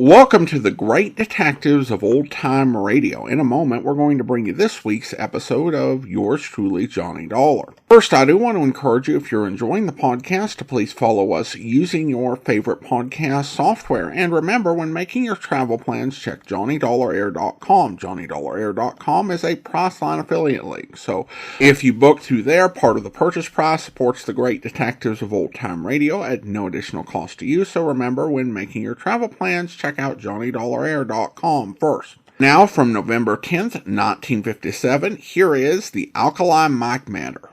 Welcome to the Great Detectives of Old Time Radio. In a moment, we're going to bring you this week's episode of yours truly, Johnny Dollar. First, I do want to encourage you, if you're enjoying the podcast, to please follow us using your favorite podcast software. And remember, when making your travel plans, check JohnnyDollarAir.com. JohnnyDollarAir.com is a Priceline affiliate link. So if you book through there, part of the purchase price supports the Great Detectives of Old Time Radio at no additional cost to you. So remember, when making your travel plans, check out JohnnyDollarAir.com first. Now, from November 10th, 1957, here is the Alkali mic matter.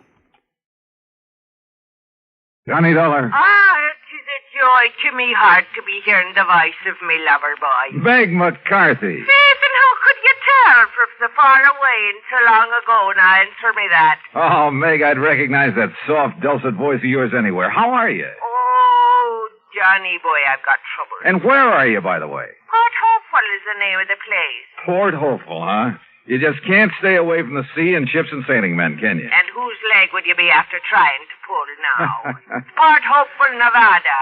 Johnny Dollar. It is a joy to me heart to be hearing the voice of me lover boy. Meg McCarthy. Faith, and how could you tell from so far away and so long ago? Now answer me that. Oh, Meg, I'd recognize that soft, dulcet voice of yours anywhere. How are you? Oh, Johnny boy, I've got trouble. And where are you, by the way? Port Hopeful is the name of the place. Port Hopeful, huh? You just can't stay away from the sea and ships and sailing men, can you? And whose leg would you be after trying to pull now? Port Hopeful, Nevada.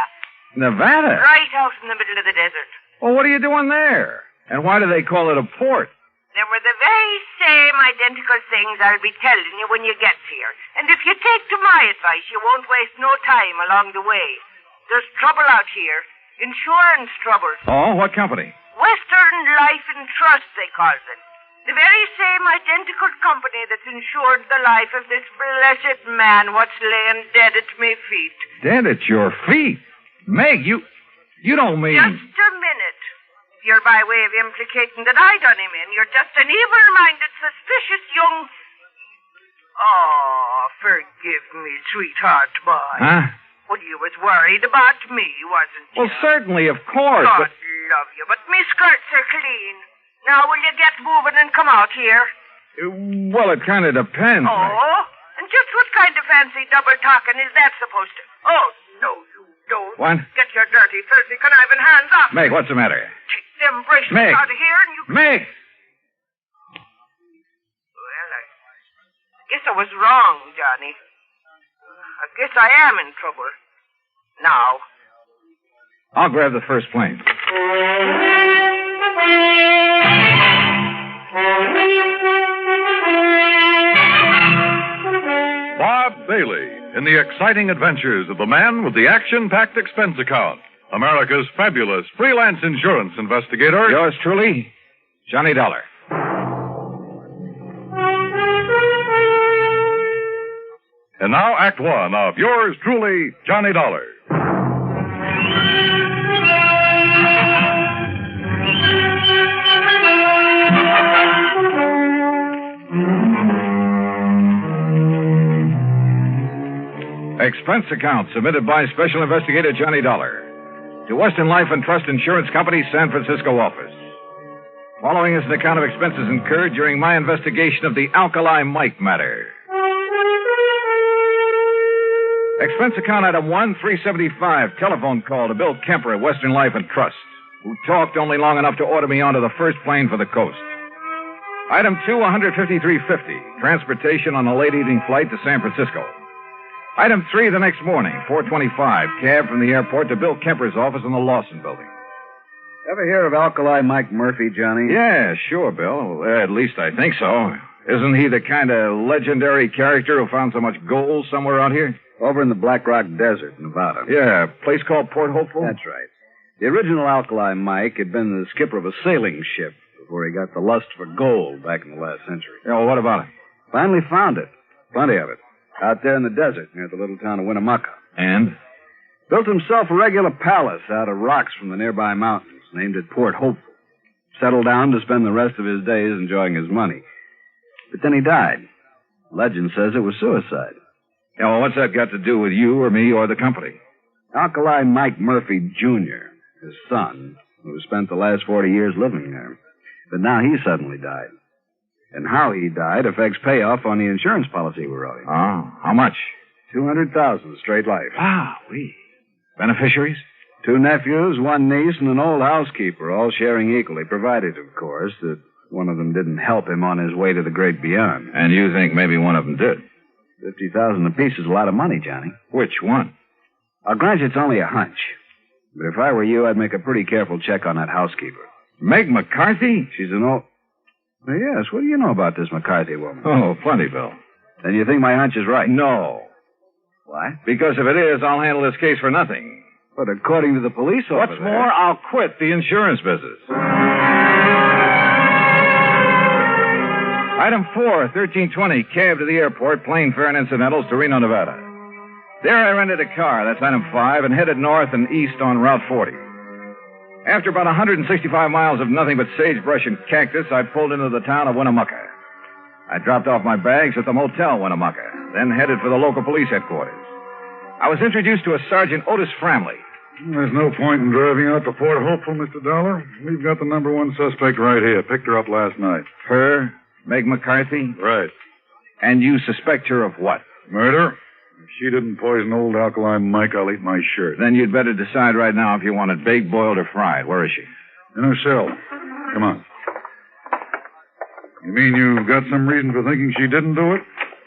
Nevada? Right out in the middle of the desert. Well, what are you doing there? And why do they call it a port? There were the very same identical things I'll be telling you when you get here. And if you take to my advice, you won't waste no time along the way. There's trouble out here. Insurance troubles. Oh, what company? Western Life and Trust, they call it. The very same identical company that's insured the life of this blessed man what's laying dead at me feet. Dead at your feet? Meg, you don't mean... Just a minute. If you're by way of implicating that I done him in, you're just an evil-minded, suspicious young... Oh, forgive me, sweetheart boy. Huh? Well, you was worried about me, wasn't you? Well, certainly, of course. God love you, but me skirts are clean. Now, will you get moving and come out here? Well, it kind of depends. Oh? Meg. And just what kind of fancy double talking is that supposed to... Oh, no, you don't. What? Get your dirty, filthy, conniving hands off. Meg, what's the matter? Take them bracelets Meg. out of here and you... Meg! Well, I guess I was wrong, Johnny. I guess I am in trouble. Now. I'll grab the first plane. Bob Bailey in the exciting adventures of the man with the action-packed expense account. America's fabulous freelance insurance investigator. Yours truly, Johnny Dollar. And now Act One of yours truly, Johnny Dollar. Expense account submitted by Special Investigator Johnny Dollar to Western Life and Trust Insurance Company, San Francisco office. Following is an account of expenses incurred during my investigation of the Alkali mic matter. Expense account item 1375, telephone call to Bill Kemper at Western Life and Trust, who talked only long enough to order me onto the first plane for the coast. Item 2, $153.50, transportation on a late evening flight to San Francisco. Item 3, the next morning, 4:25, cab from the airport to Bill Kemper's office in the Lawson building. Ever hear of Alkali Mike Murphy, Johnny? Yeah, sure, Bill. At least I think so. Isn't he the kind of legendary character who found so much gold somewhere out here? Over in the Black Rock Desert, Nevada. Yeah, a place called Port Hopeful? That's right. The original Alkali Mike had been the skipper of a sailing ship before he got the lust for gold back in the last century. Yeah, well, what about it? Finally found it. Plenty of it. Out there in the desert near the little town of Winnemucca. And? Built himself a regular palace out of rocks from the nearby mountains, named it Port Hopeful. Settled down to spend the rest of his days enjoying his money. But then he died. Legend says it was suicide. Yeah, well, what's that got to do with you or me or the company? Alkali Mike Murphy, Jr., his son, who spent the last 40 years living there. But now he suddenly died. And how he died affects payoff on the insurance policy we wrote him. Oh, how much? $200,000 straight life. Wow, beneficiaries? 2 nephews, 1 niece, and an old housekeeper, all sharing equally, provided, of course, that one of them didn't help him on his way to the great beyond. And you think maybe one of them did? $50,000 apiece is a lot of money, Johnny. Which one? I'll grant you it's only a hunch. But if I were you, I'd make a pretty careful check on that housekeeper. Meg McCarthy? She's an old... Well, yes, what do you know about this McCarthy woman? Oh, plenty, Bill. Then you think my hunch is right? No. Why? Because if it is, I'll handle this case for nothing. But according to the police over What's there... more, I'll quit the insurance business. Item 4, 1320, cab to the airport, plane fare and incidentals to Reno, Nevada. There I rented a car, that's item 5, and headed north and east on Route 40. After about 165 miles of nothing but sagebrush and cactus, I pulled into the town of Winnemucca. I dropped off my bags at the Motel Winnemucca, then headed for the local police headquarters. I was introduced to a Sergeant Otis Framley. There's no point in driving out to Port Hopeful, Mr. Dollar. We've got the number 1 suspect right here. Picked her up last night. Her? Meg McCarthy? Right. And you suspect her of what? Murder? If she didn't poison old Alkali Mike, I'll eat my shirt. Then you'd better decide right now if you want it baked, boiled, or fried. Where is she? In her cell. Come on. You mean you've got some reason for thinking she didn't do it?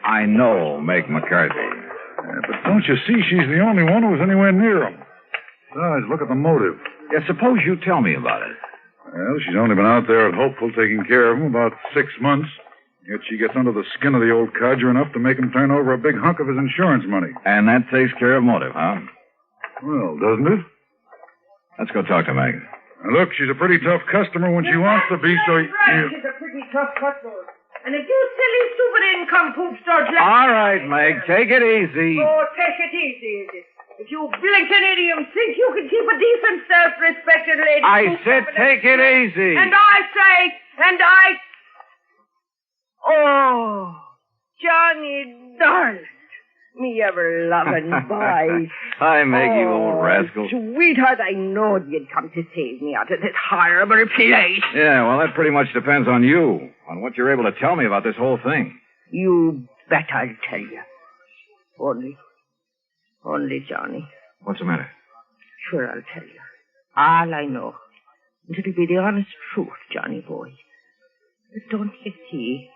I know Meg McCarthy. Yeah, but don't you see she's the only one who was anywhere near him? Besides, look at the motive. Yeah, suppose you tell me about it. Well, she's only been out there at Hopeful taking care of him about 6 months. Yet she gets under the skin of the old codger enough to make him turn over a big hunk of his insurance money. And that takes care of motive, huh? Well, doesn't it? Let's go talk to Meg. Now, look, she's a pretty tough customer when she wants to be, so... Right, she's a pretty tough customer. And if you silly, stupid income-poop start... All right, Meg, take it easy. Oh, take it easy. If you blinking idiom think you can keep a decent, self-respected lady... I said take it easy. And I... Oh, Johnny, darling. Me ever-loving boy. Hi, Meg, you old rascal. Sweetheart, I knowed you'd come to save me out of this horrible place. Yeah, well, that pretty much depends on you, on what you're able to tell me about this whole thing. You bet I'll tell you. Only, Johnny. What's the matter? Sure, I'll tell you. All I know. And it'll be the honest truth, Johnny boy. But don't you see?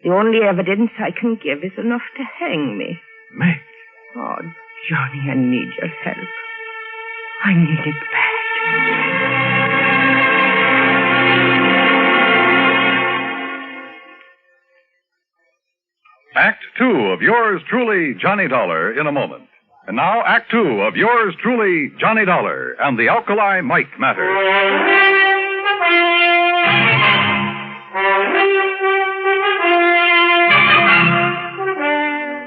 The only evidence I can give is enough to hang me. Meg. Oh, Johnny, I need your help. I need it bad. Act 2 of yours truly, Johnny Dollar, in a moment. And now, Act 2 of yours truly, Johnny Dollar, and the Alkali Mike matter.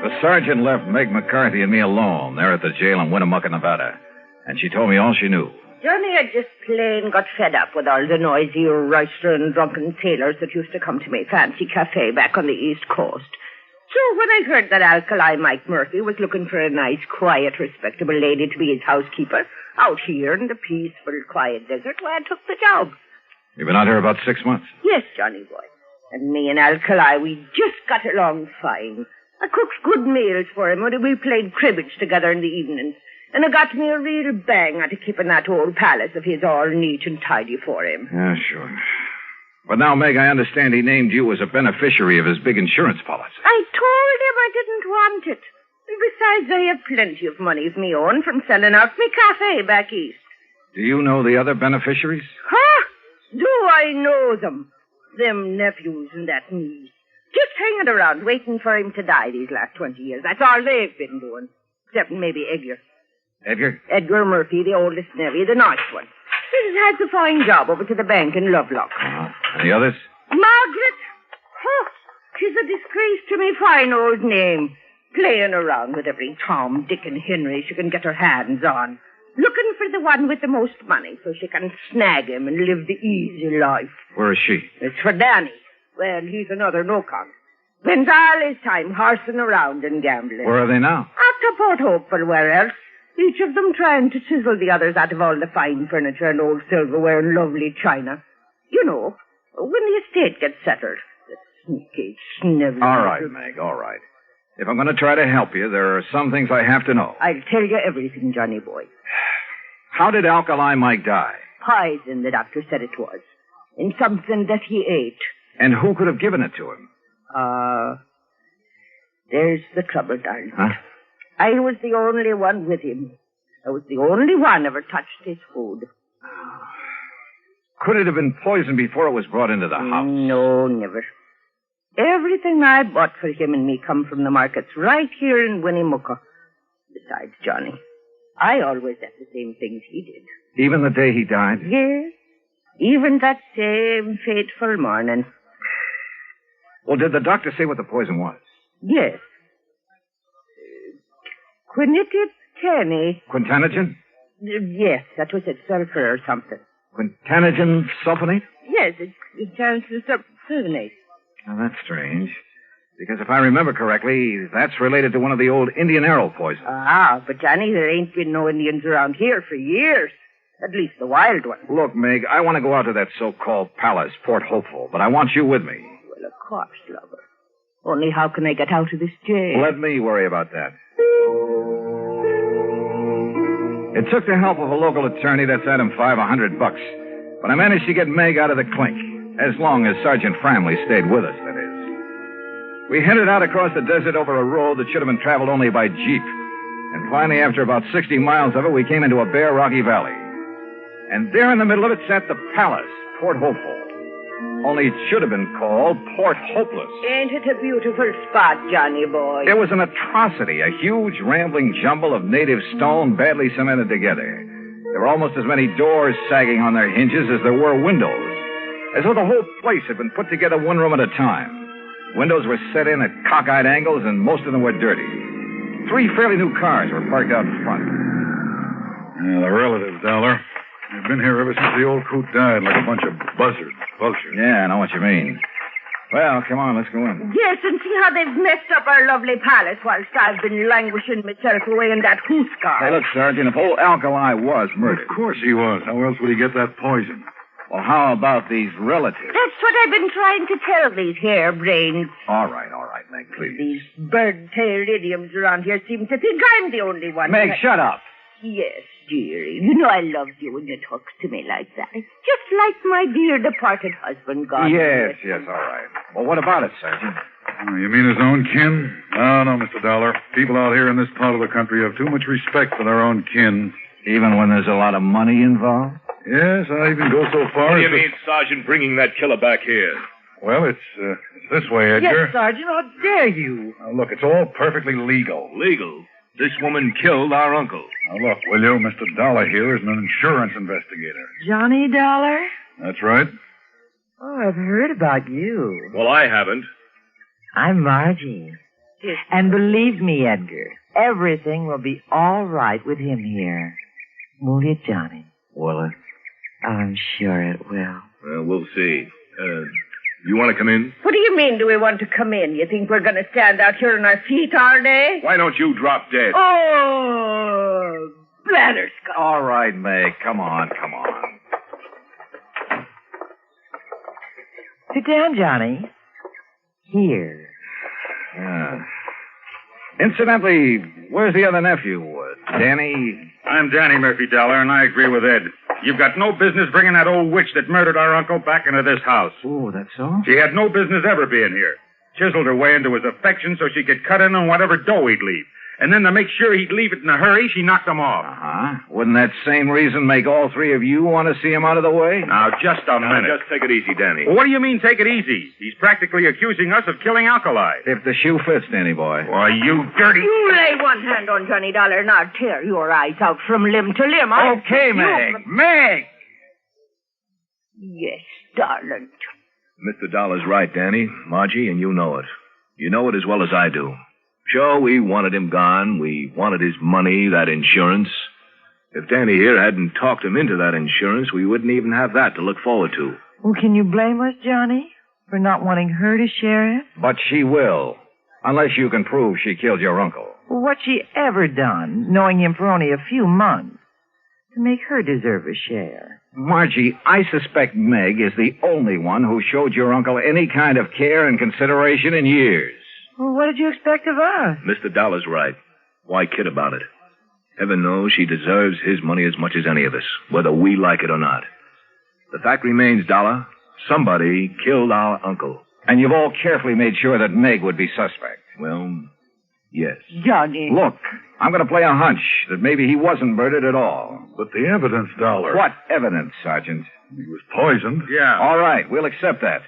The sergeant left Meg McCarthy and me alone there at the jail in Winnemucca, Nevada. And she told me all she knew. Johnny had just plain got fed up with all the noisy, roistering, drunken sailors that used to come to my fancy cafe back on the East Coast. So when I heard that Alkali Mike Murphy was looking for a nice, quiet, respectable lady to be his housekeeper out here in the peaceful, quiet desert, why, I took the job. You've been out here about 6 months? Yes, Johnny boy. And me and Alkali, we just got along fine. I cooked good meals for him when we played cribbage together in the evenings. And it got me a real bang out of keeping that old palace of his all neat and tidy for him. Yeah, sure. But now, Meg, I understand he named you as a beneficiary of his big insurance policy. I told him I didn't want it. And besides, I have plenty of money of me own from selling out me cafe back east. Do you know the other beneficiaries? Huh? Do I know them? Them nephews and that niece. Just hanging around waiting for him to die these last 20 years. That's all they've been doing. Except maybe Edgar. Edgar? Edgar Murphy, the oldest nevy, the nice one. He has a fine job over to the bank in Lovelock. Uh-huh. And the others? Margaret! Oh, she's a disgrace to me fine old name. Playing around with every Tom, Dick, and Henry she can get her hands on. Looking for the one with the most money so she can snag him and live the easy life. Where is she? It's for Danny. Well, he's another no-con. Spends all his time horsing around and gambling. Where are they now? After Port Hopeful, where else? Each of them trying to chisel the others out of all the fine furniture and old silverware and lovely china. You know, when the estate gets settled. The sneaky, snivelling... All right, Meg, all right. If I'm going to try to help you, there are some things I have to know. I'll tell you everything, Johnny boy. How did Alkali Mike die? Poison, the doctor said it was. In something that he ate. And who could have given it to him? There's the trouble, darling. Huh? I was the only one with him. I was the only one ever touched his food. Could it have been poisoned before it was brought into the house? No, never. Everything I bought for him and me come from the markets right here in Winnemucca. Besides Johnny, I always had the same things he did. Even the day he died? Yes. Even that same fateful morning. Well, did the doctor say what the poison was? Yes. Quinititani. Quintanogen? Yes, that was it. Sulfur or something. Quintanogen sulfonate? Yes, it turns to sulfonate. Now, that's strange. Because if I remember correctly, that's related to one of the old Indian arrow poisons. Ah, but Johnny, there ain't been no Indians around here for years. At least the wild ones. Look, Meg, I want to go out to that so-called palace, Port Hopeful, but I want you with me. Well, of course, lover. Only how can I get out of this jail? Let me worry about that. It took the help of a local attorney that set him $500, but I managed to get Meg out of the clink, as long as Sergeant Framley stayed with us, that is. We headed out across the desert over a road that should have been traveled only by jeep. And finally, after about 60 miles of it, we came into a bare, rocky valley. And there in the middle of it sat the palace, Port Hopeful. Only it should have been called Port Hopeless. Ain't it a beautiful spot, Johnny boy? It was an atrocity, a huge, rambling jumble of native stone badly cemented together. There were almost as many doors sagging on their hinges as there were windows, as though the whole place had been put together one room at a time. Windows were set in at cockeyed angles, and most of them were dirty. 3 fairly new cars were parked out in front. Yeah, the relatives, Dollar. They've been here ever since the old coot died, like a bunch of buzzards, vultures. Yeah, I know what you mean. Well, come on, let's go in. Yes, and see how they've messed up our lovely palace whilst I've been languishing myself away in that hoose car. Hey, look, Sergeant, if old Alkali was murdered. Of course he was. How else would he get that poison? Well, how about these relatives? That's what I've been trying to tell these harebrained. All right, Meg, please. These bird-tailed idioms around here seem to think I'm the only one. Meg, shut up. Yes, dearie. You know I loved you when you talked to me like that. Just like my dear departed husband, God. Yes, all right. Well, what about it, Sergeant? Oh, you mean his own kin? No, Mr. Dollar. People out here in this part of the country have too much respect for their own kin. Even when there's a lot of money involved? Yes, I even go so far What do as you mean, Sergeant, bringing that killer back here? Well, it's this way, Edgar. Yes, Sergeant, how dare you? Now, look, it's all perfectly legal. Legal? This woman killed our uncle. Now, look, will you? Mr. Dollar here is an insurance investigator. Johnny Dollar? That's right. Oh, I've heard about you. Well, I haven't. I'm Margie. And believe me, Edgar, everything will be all right with him here. Won't it, Johnny? Will it? I'm sure it will. Well, we'll see. You want to come in? What do you mean, do we want to come in? You think we're going to stand out here on our feet all day? Why don't you drop dead? Oh, blatterscotch. All right, Meg, come on. Sit down, Johnny. Here. Yeah. Incidentally, where's the other nephew? Danny? I'm Danny Murphy, Dollar, and I agree with Ed. You've got no business bringing that old witch that murdered our uncle back into this house. Oh, that's so? She had no business ever being here. Chiseled her way into his affection so she could cut in on whatever dough he'd leave. And then to make sure he'd leave it in a hurry, she knocked him off. Uh-huh. Wouldn't that same reason make all 3 of you want to see him out of the way? Now, just a minute. Just take it easy, Danny. Well, what do you mean, take it easy? He's practically accusing us of killing Alkali. If the shoe fits, Danny boy. Why, you dirty... You lay one hand on Johnny Dollar and I'll tear your eyes out from limb to limb. Okay, Meg. Meg! Yes, darling. Mr. Dollar's right, Danny. Margie, and you know it. You know it as well as I do. Sure, we wanted him gone. We wanted his money, that insurance. If Danny here hadn't talked him into that insurance, we wouldn't even have that to look forward to. Well, can you blame us, Johnny, for not wanting her to share it? But she will. Unless you can prove she killed your uncle. Well, what's she ever done, knowing him for only a few months, to make her deserve a share? Margie, I suspect Meg is the only one who showed your uncle any kind of care and consideration in years. Well, what did you expect of us? Mr. Dollar's right. Why kid about it? Heaven knows she deserves his money as much as any of us, whether we like it or not. The fact remains, Dollar, somebody killed our uncle. And you've all carefully made sure that Meg would be suspect. Well, Yes. Johnny. Look, I'm going to play a hunch that maybe he wasn't murdered at all. But the evidence, Dollar. What evidence, Sergeant? He was poisoned. Yeah. All right, we'll accept that.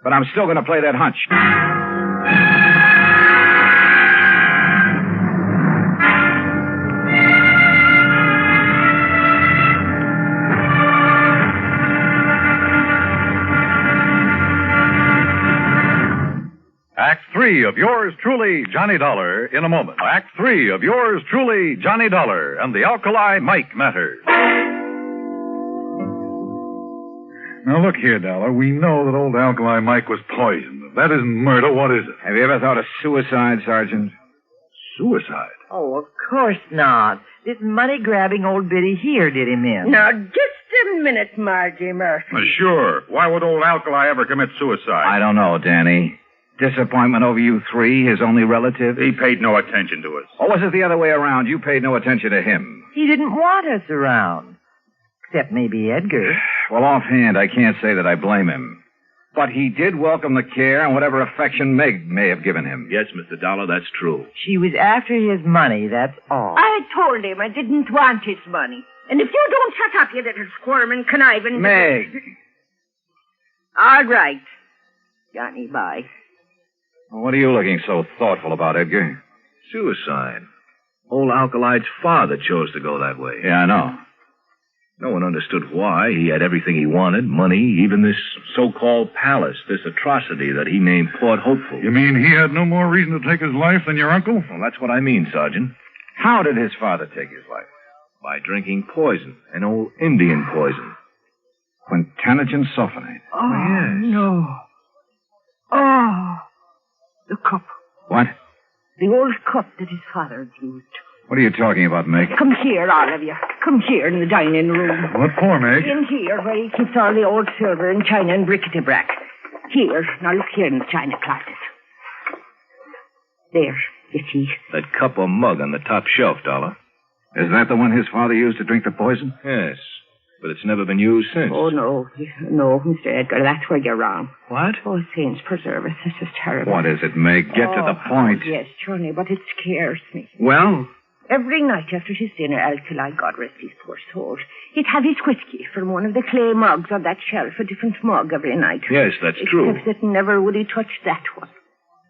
But I'm still going to play that hunch. Act 3 of yours truly, Johnny Dollar, in a moment. Act 3 of yours truly, Johnny Dollar, and the Alkali Mike matter. Now, look here, Dollar. We know that old Alkali Mike was poisoned. If that isn't murder, what is it? Have you ever thought of suicide, Sergeant? Suicide. Oh, of course not. This money-grabbing old biddy here did him in. Now, just a minute, Margie Murphy. Sure. Why would old Alkali ever commit suicide? I don't know, Danny. Disappointment over you three, his only relative? He paid no attention to us. Or was it the other way around? You paid no attention to him. He didn't want us around. Except maybe Edgar. Well, offhand, I can't say that I blame him. But he did welcome the care and whatever affection Meg may have given him. Yes, Mr. Dollar, that's true. She was after his money, that's all. I told him I didn't want his money. And if you don't shut up, you little squirming, conniving... Meg! All right. Johnny, bye. What are you looking so thoughtful about, Edgar? Suicide. Old Alkali's father chose to go that way. Yeah, I know. No one understood why. He had everything he wanted, money, even this so-called palace, this atrocity that he named Port Hopeful. You mean he had no more reason to take his life than your uncle? Well, that's what I mean, Sergeant. How did his father take his life? By drinking poison, an old Indian poison. Quintanogen sulfonate. Oh, yes. no. Oh, the cup. What? The old cup that his father had used. What are you talking about, Meg? Come here, all of you. Come here in the dining room. What for, Meg? In here, where he keeps all the old silver and china and bric-a-brac. Here. Now look here in the china closet. There, you see. That cup or mug on the top shelf, Dollar. Is that the one his father used to drink the poison? Yes, but it's never been used since. Oh, no. No, Mr. Edgar, that's where you're wrong. What? Oh, saints preserve us. This is terrible. What is it, Meg? Get to the point. Yes, Johnny, but it scares me. Well? Every night after his dinner, Alkali, God rest his poor soul, he'd have his whiskey from one of the clay mugs on that shelf, a different mug every night. Yes, that's true. Except that never would he touch that one.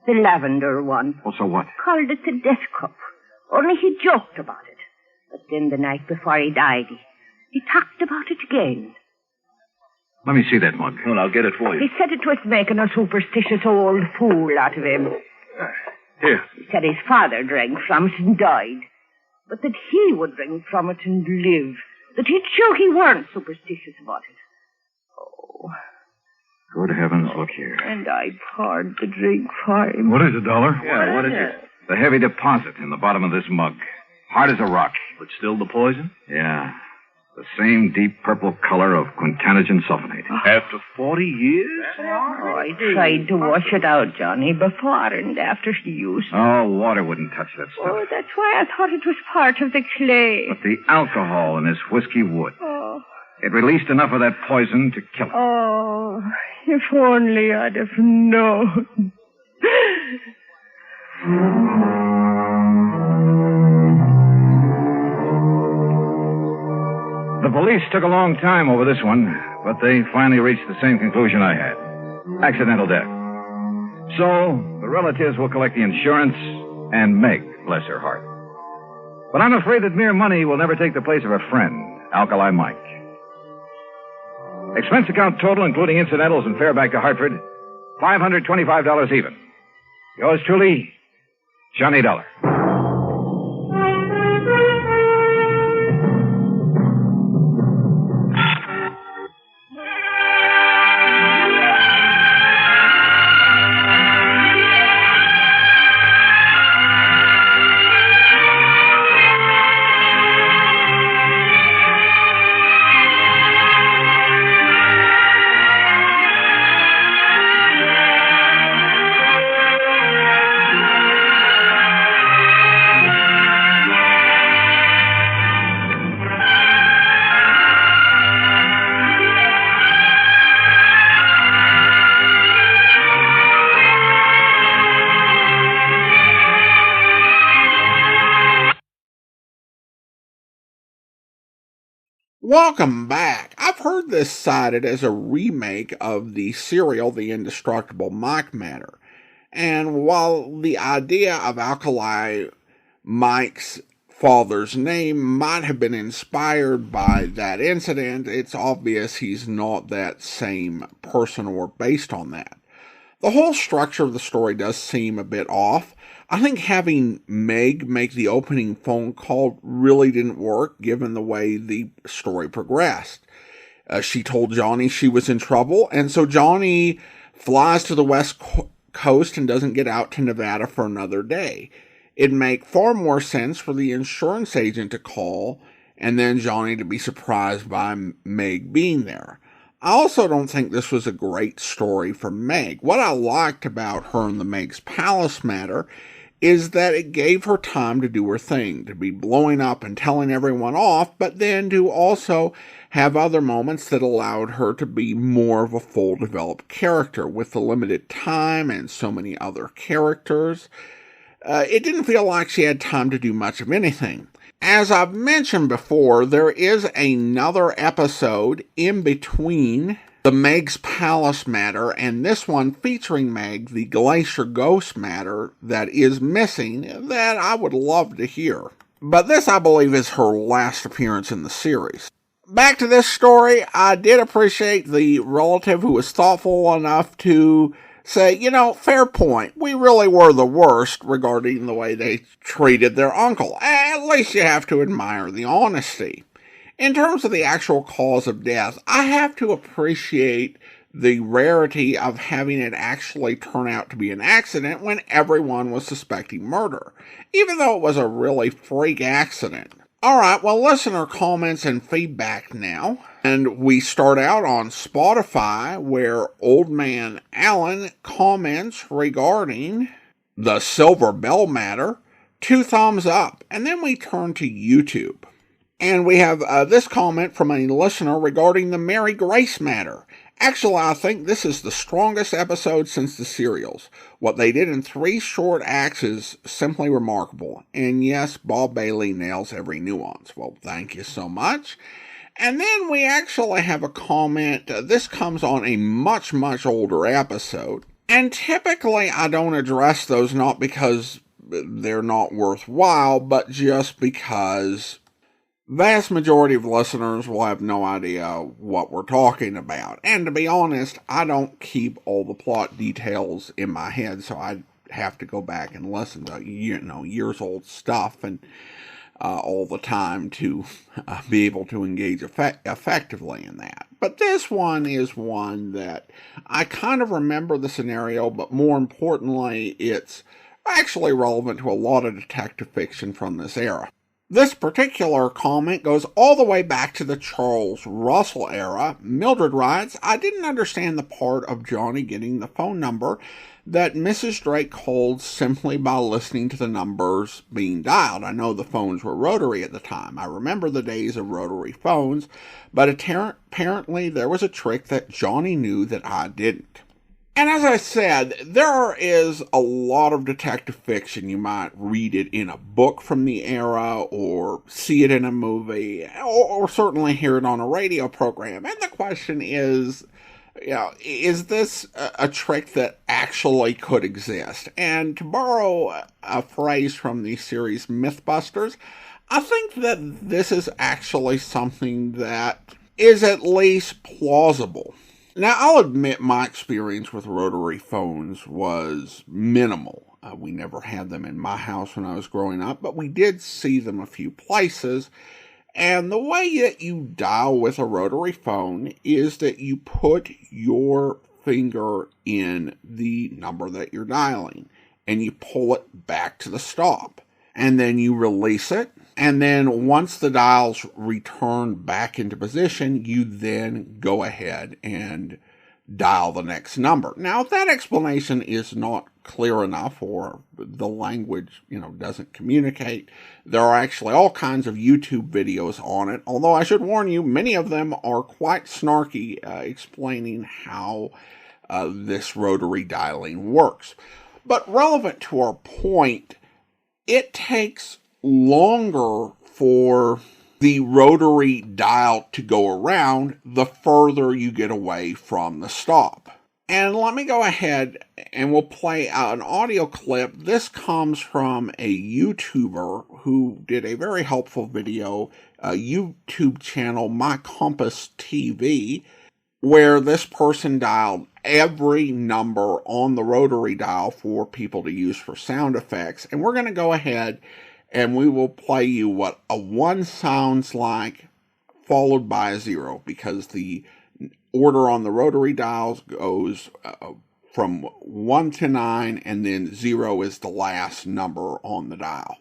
The lavender one. Well, so what? Called it the death cup. Only he joked about it. But then the night before he died, he talked about it again. Let me see that mug. Well, I'll get it for you. He said it was making a superstitious old fool out of him. Here. He said his father drank from it and died. But that he would drink from it and live. That he'd show he weren't superstitious about it. Oh. Good heavens, look here. And I poured the drink for him. What is it, Dollar? Yeah, what is it? The heavy deposit in the bottom of this mug. Hard as a rock. But still the poison? Yeah. The same deep purple color of Quintanogen sulfonate. After 40 years? Oh, I tried to wash it out, Johnny, before and after he used it. Oh, water wouldn't touch that stuff. Oh, that's why I thought it was part of the clay. But the alcohol in his whiskey would. Oh. It released enough of that poison to kill him. Oh, if only I'd have known. The police took a long time over this one, but they finally reached the same conclusion I had. Accidental death. So, the relatives will collect the insurance, and Meg, bless her heart. But I'm afraid that mere money will never take the place of a friend, Alkali Mike. Expense account total, including incidentals and fare back to Hartford, $525 even. Yours truly, Johnny Dollar. Welcome back. I've heard this cited as a remake of the serial The Indestructible Mike Matter. And while the idea of Alkali, Mike's father's name, might have been inspired by that incident, it's obvious he's not that same person or based on that. The whole structure of the story does seem a bit off. I think having Meg make the opening phone call really didn't work, given the way the story progressed. She told Johnny she was in trouble, and so Johnny flies to the West Coast and doesn't get out to Nevada for another day. It'd make far more sense for the insurance agent to call, and then Johnny to be surprised by Meg being there. I also don't think this was a great story for Meg. What I liked about her and the Meg's Palace matter is that it gave her time to do her thing, to be blowing up and telling everyone off, but then to also have other moments that allowed her to be more of a full developed character. With the limited time and so many other characters, it didn't feel like she had time to do much of anything. As I've mentioned before, there is another episode in between the Meg's Palace matter and this one featuring Meg, the Glacier Ghost matter, that is missing, that I would love to hear. But this, I believe, is her last appearance in the series. Back to this story, I did appreciate the relative who was thoughtful enough to say, fair point, we really were the worst regarding the way they treated their uncle. At least you have to admire the honesty. In terms of the actual cause of death, I have to appreciate the rarity of having it actually turn out to be an accident when everyone was suspecting murder, even though it was a really freak accident. Alright, well, listener comments and feedback now. And we start out on Spotify, where Old Man Allen comments regarding the Silver Bell matter, 2 thumbs up. And then we turn to YouTube. And we have this comment from a listener regarding the Mary Grace matter. Actually, I think this is the strongest episode since the serials. What they did in 3 short acts is simply remarkable. And yes, Bob Bailey nails every nuance. Well, thank you so much. And then we actually have a comment. This comes on a much, much older episode. And typically I don't address those not because they're not worthwhile, but just because vast majority of listeners will have no idea what we're talking about. And to be honest, I don't keep all the plot details in my head, so I have to go back and listen to, years old stuff and all the time to be able to engage effectively in that. But this one is one that I kind of remember the scenario, but more importantly, it's actually relevant to a lot of detective fiction from this era. This particular comment goes all the way back to the Charles Russell era. Mildred writes, I didn't understand the part of Johnny getting the phone number that Mrs. Drake called simply by listening to the numbers being dialed. I know the phones were rotary at the time. I remember the days of rotary phones, but apparently there was a trick that Johnny knew that I didn't. And as I said, there is a lot of detective fiction. You might read it in a book from the era, or see it in a movie, or certainly hear it on a radio program. And the question is, is this a trick that actually could exist? And to borrow a phrase from the series Mythbusters, I think that this is actually something that is at least plausible. Now, I'll admit my experience with rotary phones was minimal. We never had them in my house when I was growing up, but we did see them a few places. And the way that you dial with a rotary phone is that you put your finger in the number that you're dialing, and you pull it back to the stop. And then you release it. And then once the dials return back into position, you then go ahead and dial the next number. Now, if that explanation is not clear enough, or the language, doesn't communicate, there are actually all kinds of YouTube videos on it. Although I should warn you, many of them are quite snarky, explaining how this rotary dialing works. But relevant to our point, it takes longer for the rotary dial to go around, the further you get away from the stop. And let me go ahead and we'll play an audio clip. This comes from a YouTuber who did a very helpful video, a YouTube channel, My Compass TV, where this person dialed every number on the rotary dial for people to use for sound effects. And we're going to go ahead and we will play you what a 1 sounds like, followed by a 0, because the order on the rotary dials goes from 1 to 9, and then 0 is the last number on the dial.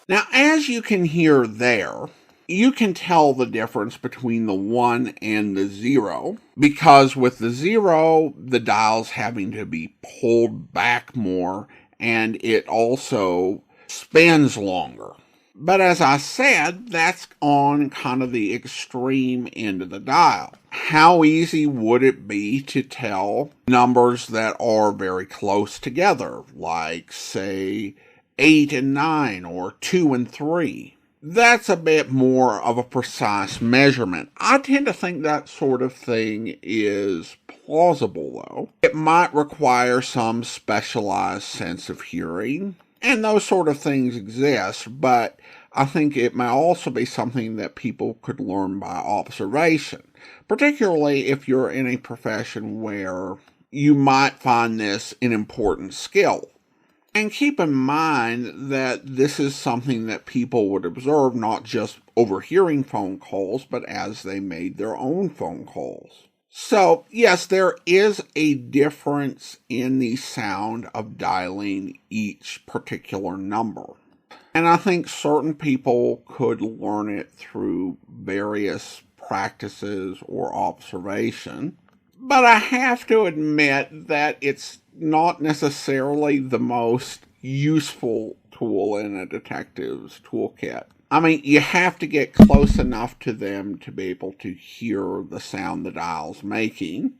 Now, as you can hear there, you can tell the difference between the 1 and the 0, because with the 0, the dial's having to be pulled back more, and it also spins longer. But as I said, that's on kind of the extreme end of the dial. How easy would it be to tell numbers that are very close together, like, say, 8 and 9 or 2 and 3? That's a bit more of a precise measurement. I tend to think that sort of thing is plausible, though. It might require some specialized sense of hearing, and those sort of things exist, but I think it may also be something that people could learn by observation, particularly if you're in a profession where you might find this an important skill. And keep in mind that this is something that people would observe not just overhearing phone calls, but as they made their own phone calls. So, yes, there is a difference in the sound of dialing each particular number. And I think certain people could learn it through various practices or observation. But I have to admit that it's not necessarily the most useful tool in a detective's toolkit. I mean, you have to get close enough to them to be able to hear the sound the dial's making.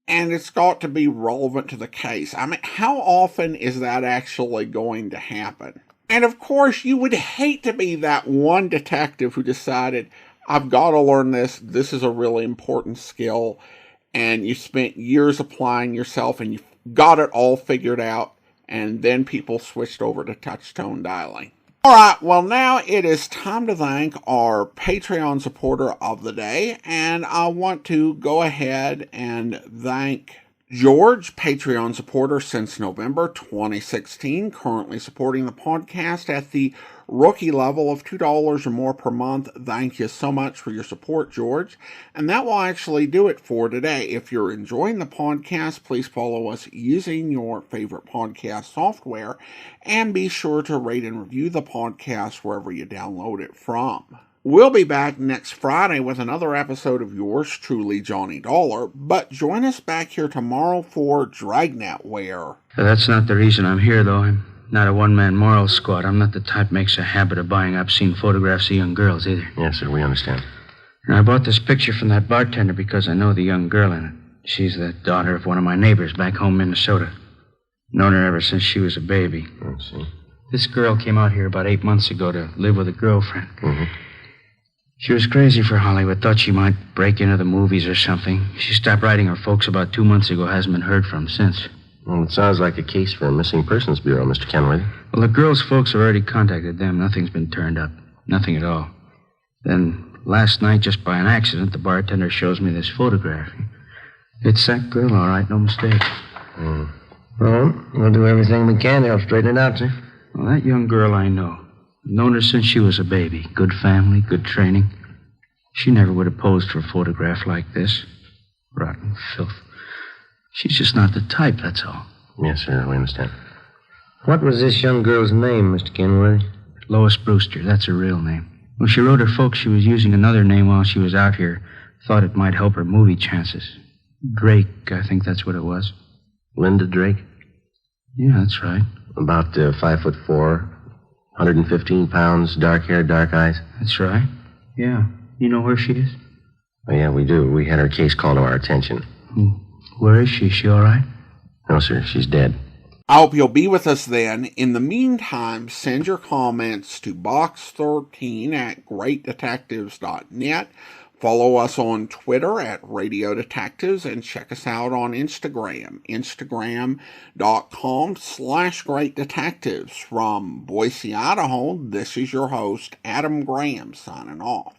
And it's got to be relevant to the case. I mean, how often is that actually going to happen? And of course, you would hate to be that one detective who decided, I've got to learn this. This is a really important skill. And you spent years applying yourself and you got it all figured out. And then people switched over to touch-tone dialing. All right, well, now it is time to thank our Patreon supporter of the day, and I want to go ahead and thank George, Patreon supporter since November 2016, currently supporting the podcast at the rookie level of $2 or more per month. Thank you so much for your support, George. And that will actually do it for today. If you're enjoying the podcast, please follow us using your favorite podcast software, and be sure to rate and review the podcast wherever you download it from. We'll be back next Friday with another episode of yours truly, Johnny Dollar, but join us back here tomorrow for Dragnet, where... That's not the reason I'm here, though. I'm not a one-man moral squad. I'm not the type makes a habit of buying obscene photographs of young girls, either. Yes, sir, we understand. And I bought this picture from that bartender because I know the young girl in it. She's the daughter of one of my neighbors back home in Minnesota. Known her ever since she was a baby. I see. This girl came out here about 8 months ago to live with a girlfriend. Mm-hmm. She was crazy for Hollywood, thought she might break into the movies or something. She stopped writing her folks about 2 months ago, hasn't been heard from since. Well, it sounds like a case for a missing persons bureau, Mr. Kenworthy. Well, the girl's folks have already contacted them. Nothing's been turned up. Nothing at all. Then, last night, just by an accident, the bartender shows me this photograph. It's that girl, all right, no mistake. Well, we'll do everything we can to help straighten it out, sir. Well, that young girl I know. I've known her since she was a baby. Good family, good training. She never would have posed for a photograph like this. Rotten filth. She's just not the type, that's all. Yes, sir, we understand. What was this young girl's name, Mr. Kenworthy? Lois Brewster, that's her real name. When she wrote her folks, she was using another name while she was out here. Thought it might help her movie chances. Drake, I think that's what it was. Linda Drake? Yeah, that's right. About 5'4", 115 pounds, dark hair, dark eyes? That's right. Yeah. You know where she is? Oh, yeah, we do. We had her case called to our attention. Where is she? Is she all right? No, sir. She's dead. I hope you'll be with us then. In the meantime, send your comments to box13@greatdetectives.net. Follow us on Twitter at Radio Detectives and check us out on Instagram, instagram.com/Great Detectives. From Boise, Idaho, this is your host, Adam Graham, signing off.